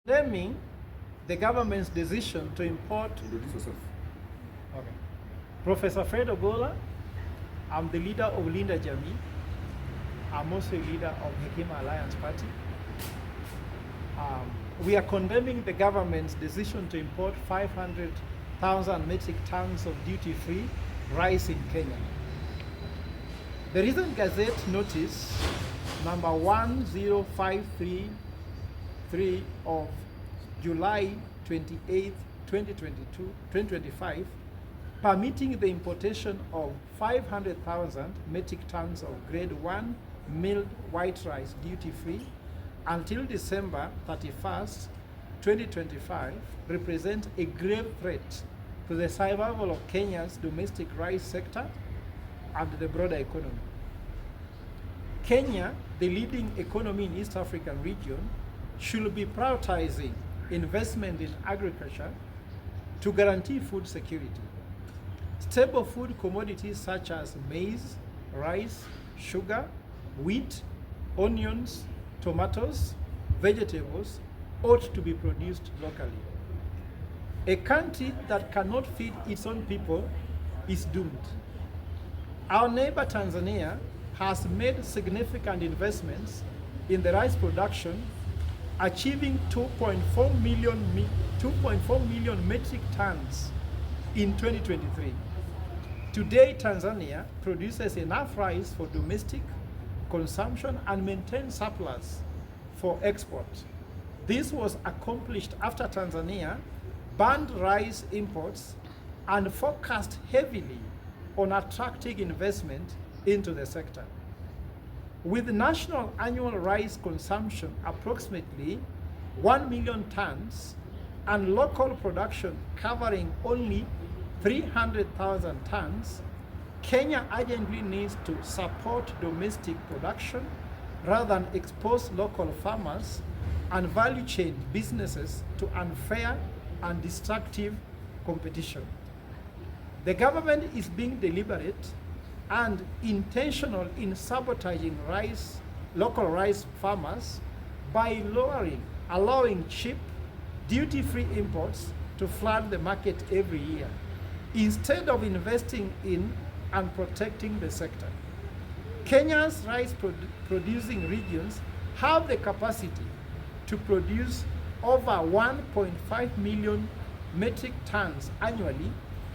Condemning the government's decision to import. Introduce yourself. Okay. Professor Fred Ogola. I'm the leader of Linda Jamii. I'm also a leader of Hekima Alliance Party. We are condemning the government's decision to import 500,000 metric tons of duty-free rice in Kenya. The recent Gazette notice number 10533 of July 28, 2025, permitting the importation of 500,000 metric tons of grade 1 milled white rice duty-free until December 31st, 2025, represents a grave threat to the survival of Kenya's domestic rice sector and the broader economy. Kenya, the leading economy in East African region, should be prioritizing investment in agriculture to guarantee food security. Staple food commodities such as maize, rice, sugar, wheat, onions, tomatoes, vegetables ought to be produced locally. A country that cannot feed its own people is doomed. Our neighbor Tanzania has made significant investments in the rice production, achieving 2.4 million metric tons in 2023. Today, Tanzania produces enough rice for domestic consumption and maintains surplus for export. This was accomplished after Tanzania banned rice imports and focused heavily on attracting investment into the sector. With national annual rice consumption approximately 1 million tons and local production covering only 300,000 tons, Kenya urgently needs to support domestic production rather than expose local farmers and value chain businesses to unfair and destructive competition. The government is being deliberate and intentional in sabotaging local rice farmers by allowing cheap, duty-free imports to flood the market every year, instead of investing in and protecting the sector. Kenya's rice-producing regions have the capacity to produce over 1.5 million metric tons annually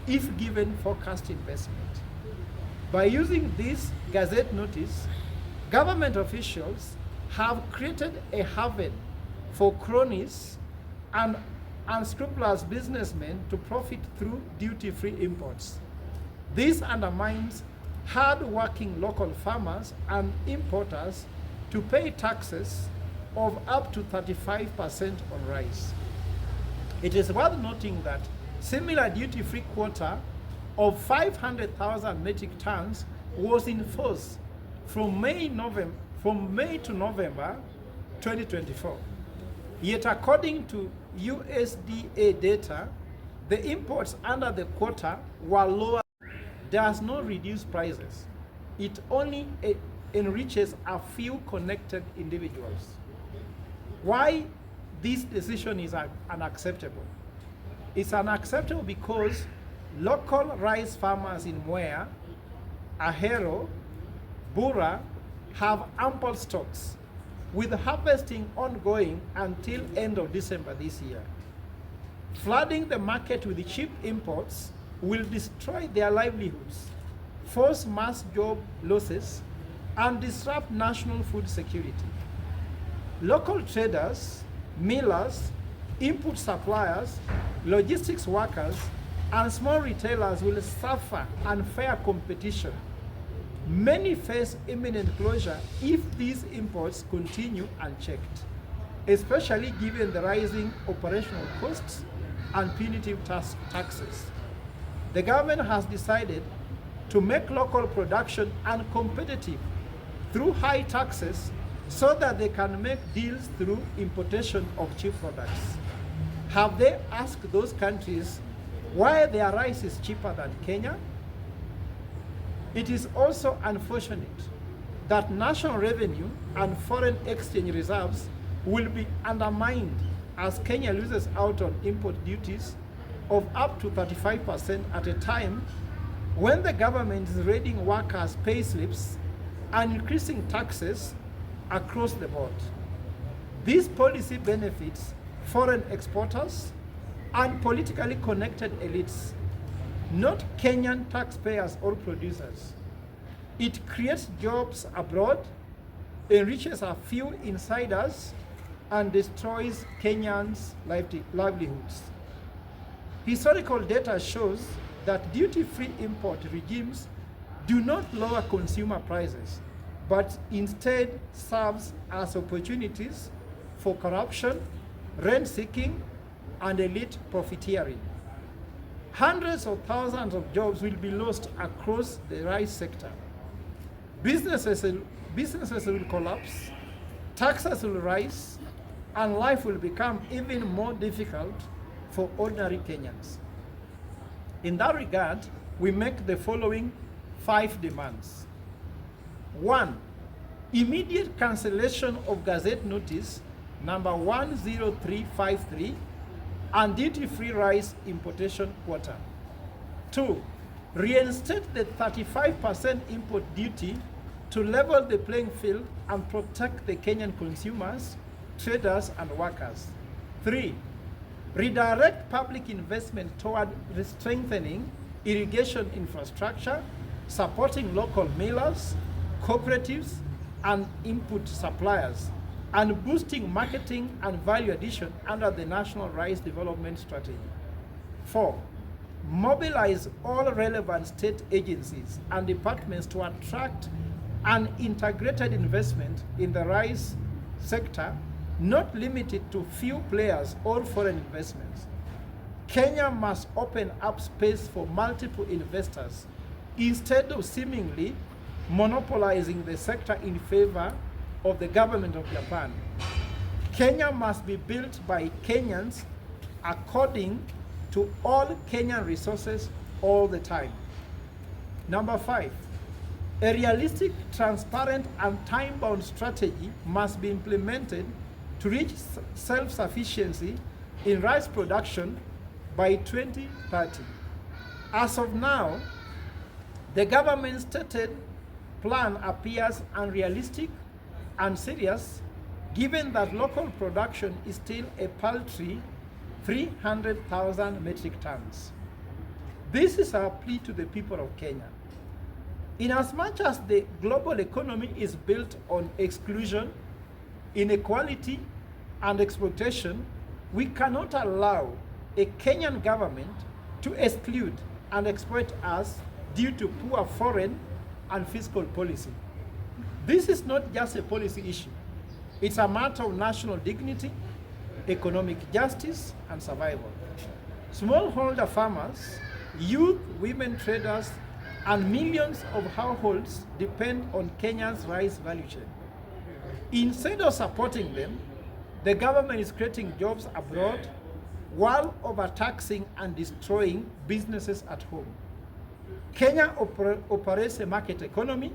if given forecast investment. By using this Gazette notice, government officials have created a haven for cronies and unscrupulous businessmen to profit through duty-free imports. This undermines hard-working local farmers and importers to pay taxes of up to 35% on rice. It is worth noting that similar duty-free quota of 500,000 metric tons was in force from May to November 2024. Yet according to USDA data, the imports under the quota were lower. Does not reduce prices. It only enriches a few connected individuals. Why this decision is unacceptable? It's unacceptable because local rice farmers in Mwea, Ahero, Bura have ample stocks, with harvesting ongoing until end of December this year. Flooding the market with cheap imports will destroy their livelihoods, force mass job losses, and disrupt national food security. Local traders, millers, input suppliers, logistics workers, and small retailers will suffer unfair competition. Many face imminent closure if these imports continue unchecked, especially given the rising operational costs and punitive taxes. The government has decided to make local production uncompetitive through high taxes so that they can make deals through importation of cheap products. Have they asked those countries why their rice is cheaper than Kenya? It is also unfortunate that national revenue and foreign exchange reserves will be undermined as Kenya loses out on import duties of up to 35% at a time when the government is raiding workers' pay slips and increasing taxes across the board. This policy benefits foreign exporters and politically connected elites, not Kenyan taxpayers or producers. It creates jobs abroad, enriches a few insiders, and destroys Kenyans' livelihoods. Historical data shows that duty-free import regimes do not lower consumer prices, but instead serves as opportunities for corruption, rent-seeking, and elite profiteering. Hundreds of thousands of jobs will be lost across the rice sector. Businesses will collapse, taxes will rise, and life will become even more difficult for ordinary Kenyans. In that regard, we make the following 5 demands. 1. Immediate cancellation of Gazette Notice number 10353 and duty-free rice importation quota. 2. Reinstate the 35% import duty to level the playing field and protect the Kenyan consumers, traders, and workers. 3. Redirect public investment toward strengthening irrigation infrastructure, supporting local millers, cooperatives, and input suppliers, and boosting marketing and value addition under the National Rice Development Strategy. 4. Mobilize all relevant state agencies and departments to attract an integrated investment in the rice sector, not limited to few players or foreign investments. Kenya must open up space for multiple investors instead of seemingly monopolizing the sector in favor of the government of Japan. Kenya must be built by Kenyans according to all Kenyan resources all the time. Number 5, a realistic, transparent, and time-bound strategy must be implemented to reach self-sufficiency in rice production by 2030. As of now, the government's stated plan appears unrealistic and serious, given that local production is still a paltry 300,000 metric tons. This is our plea to the people of Kenya. Inasmuch as the global economy is built on exclusion, inequality, and exploitation, we cannot allow a Kenyan government to exclude and exploit us due to poor foreign and fiscal policy. This is not just a policy issue. It's a matter of national dignity, economic justice, and survival. Smallholder farmers, youth, women traders, and millions of households depend on Kenya's rice value chain. Instead of supporting them, the government is creating jobs abroad while overtaxing and destroying businesses at home. Kenya operates a market economy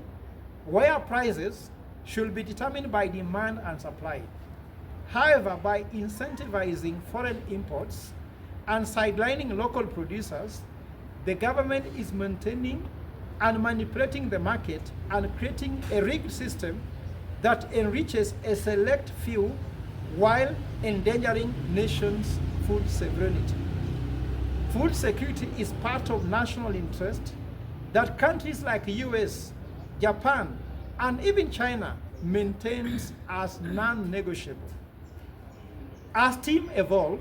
where prices should be determined by demand and supply. However, by incentivizing foreign imports and sidelining local producers, the government is maintaining and manipulating the market and creating a rigged system that enriches a select few while endangering nations' food sovereignty. Food security is part of national interest that countries like the US, Japan, and even China maintains as non-negotiable. As team evolve,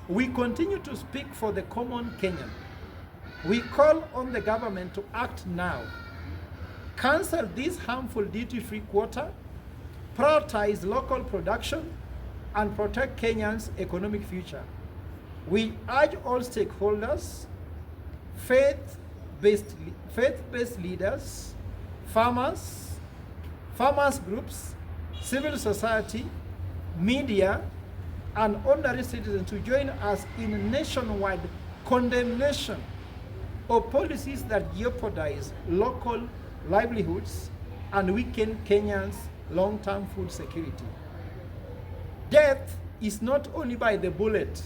we continue to speak for the common Kenyan. We call on the government to act now. Cancel this harmful duty-free quota, prioritize local production, and protect Kenyans' economic future. We urge all stakeholders, faith-based leaders, farmers groups, civil society, media, and ordinary citizens to join us in a nationwide condemnation of policies that jeopardize local livelihoods and weaken Kenyans' long-term food security. Death is not only by the bullet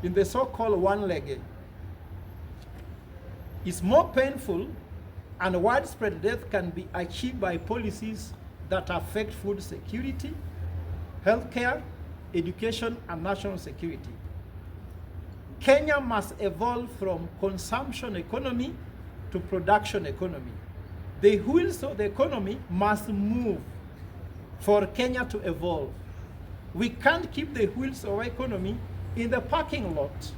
in the so-called one-legged. It's more painful, and widespread death can be achieved by policies that affect food security, healthcare, education, and national security. Kenya must evolve from consumption economy to production economy. The wheels of the economy must move for Kenya to evolve. We can't keep the wheels of our economy in the parking lot,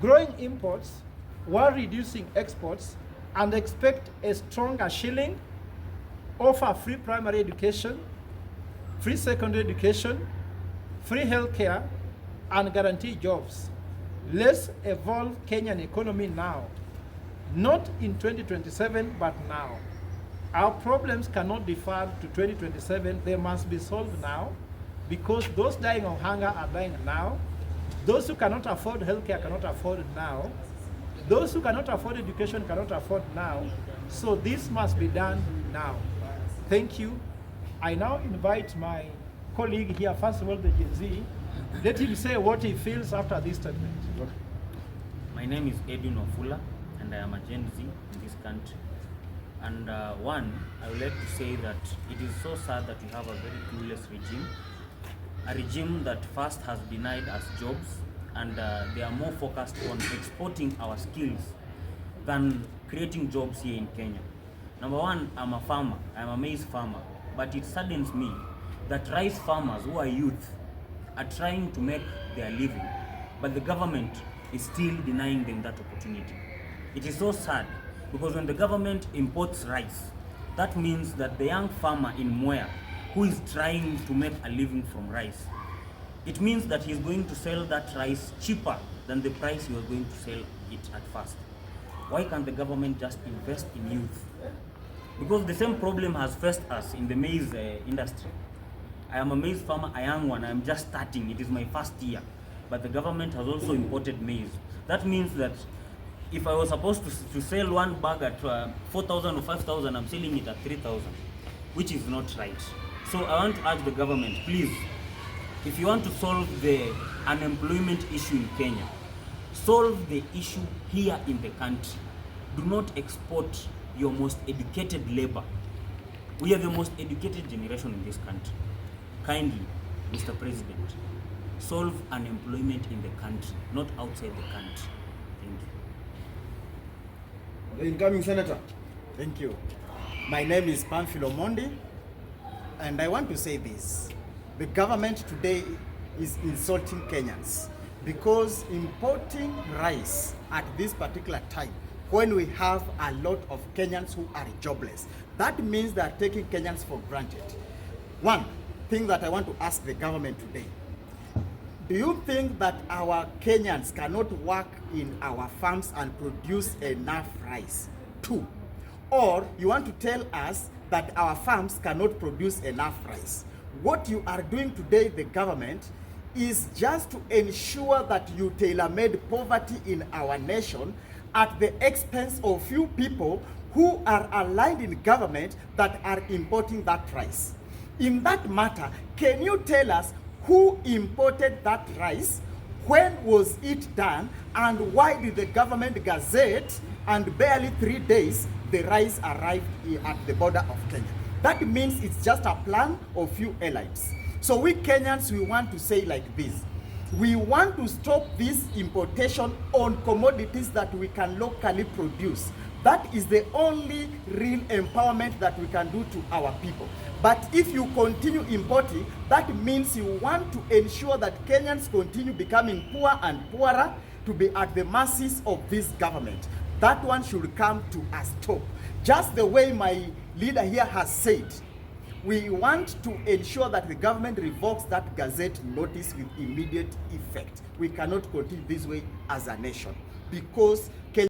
growing imports while reducing exports, and expect a stronger shilling, offer free primary education, free secondary education, free healthcare, and guarantee jobs. Let's evolve Kenyan economy now, not in 2027, but now. Our problems cannot defer to 2027. They must be solved now, because those dying of hunger are dying now. Those who cannot afford healthcare cannot afford it now. Those who cannot afford education cannot afford now. So this must be done now. Thank you. I now invite my colleague here, first of all, the Gen Z. Let him say what he feels after this statement. My name is Edwin Wafula, and I am a Gen Z in this country. And one, I would like to say that it is so sad that we have a very clueless regime. A regime that first has denied us jobs, and they are more focused on exporting our skills than creating jobs here in Kenya. Number one, I'm a farmer. I'm a maize farmer. But it saddens me that rice farmers who are youth are trying to make their living, but the government is still denying them that opportunity. It is so sad, because when the government imports rice, that means that the young farmer in Mwea who is trying to make a living from rice, it means that he's going to sell that rice cheaper than the price he was going to sell it at first. Why can't the government just invest in youth? Because the same problem has faced us in the maize industry. I am a maize farmer, a young one. I am just starting. It is my first year. But the government has also imported maize. That means that if I was supposed to sell one bag at 4,000 or 5,000, I'm selling it at 3,000, which is not right. So I want to urge the government, please, if you want to solve the unemployment issue in Kenya, solve the issue here in the country. Do not export your most educated labor. We are the most educated generation in this country. Kindly, Mr. President, solve unemployment in the country, not outside the country. Thank you. The incoming senator. Thank you. My name is Pamphilo Mondi, and I want to say this. The government today is insulting Kenyans because importing rice at this particular time, when we have a lot of Kenyans who are jobless, that means they are taking Kenyans for granted. One thing that I want to ask the government today, do you think that our Kenyans cannot work in our farms and produce enough rice? Two, or you want to tell us that our farms cannot produce enough rice? What you are doing today, the government, is just to ensure that you tailor-made poverty in our nation at the expense of few people who are aligned in government that are importing that rice. In that matter, can you tell us who imported that rice, when was it done, and why did the government gazette and barely 3 days the rice arrived at the border of Kenya? That means it's just a plan of few elites. So we Kenyans, we want to say like this. We want to stop this importation on commodities that we can locally produce. That is the only real empowerment that we can do to our people. But if you continue importing, that means you want to ensure that Kenyans continue becoming poor and poorer to be at the mercies of this government. That one should come to a stop. Just the way my leader here has said, we want to ensure that the government revokes that gazette notice with immediate effect. We cannot continue this way as a nation, because Kenya